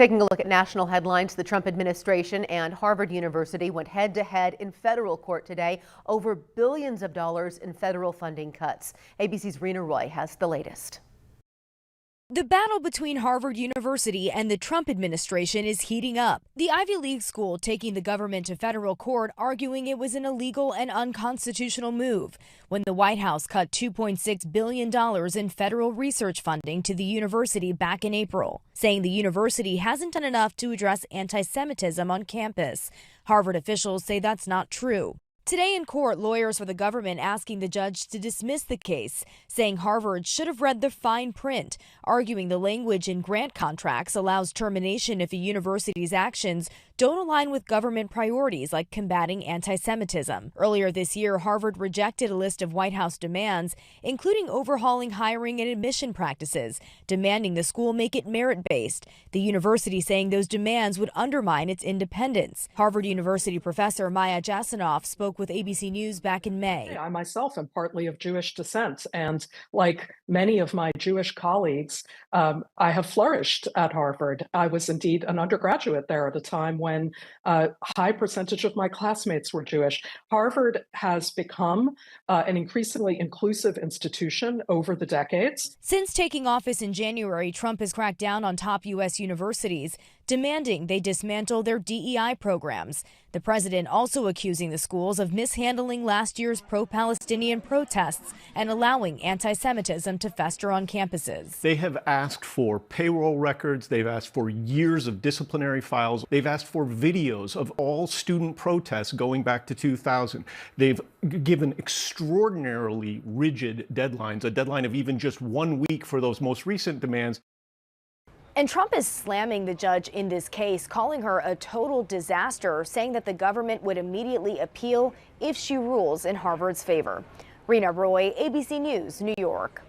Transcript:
Taking a look at national headlines, the Trump administration and Harvard University went head-to-head in federal court today over billions of dollars in federal funding cuts. ABC's Rena Roy has the latest. The battle between Harvard University and the Trump administration is heating up. The Ivy League school taking the government to federal court, arguing it was an illegal and unconstitutional move when the White House cut $2.6 billion in federal research funding to the university back in April, saying the university hasn't done enough to address anti-Semitism on campus. Harvard officials say that's not true. Today in court, lawyers for the government asking the judge to dismiss the case, saying Harvard should have read the fine print, arguing the language in grant contracts allows termination if a university's actions don't align with government priorities like combating anti-Semitism. Earlier this year, Harvard rejected a list of White House demands, including overhauling hiring and admission practices, demanding the school make it merit-based. The university saying those demands would undermine its independence. Harvard University professor Maya Jasanoff spoke with ABC News back in May. I myself am partly of Jewish descent, and like many of my Jewish colleagues, I have flourished at Harvard. I was indeed an undergraduate there at a time when a high percentage of my classmates were Jewish. Harvard has become an increasingly inclusive institution over the decades. Since taking office in January, Trump has cracked down on top U.S. universities, demanding they dismantle their DEI programs. The president also accusing the schools of mishandling last year's pro-Palestinian protests and allowing anti-Semitism to fester on campuses. They have asked for payroll records. They've asked for years of disciplinary files. They've asked for videos of all student protests going back to 2000. They've given extraordinarily rigid deadlines, a deadline of even just 1 week for those most recent demands. And Trump is slamming the judge in this case, calling her a total disaster, saying that the government would immediately appeal if she rules in Harvard's favor. Rena Roy, ABC News, New York.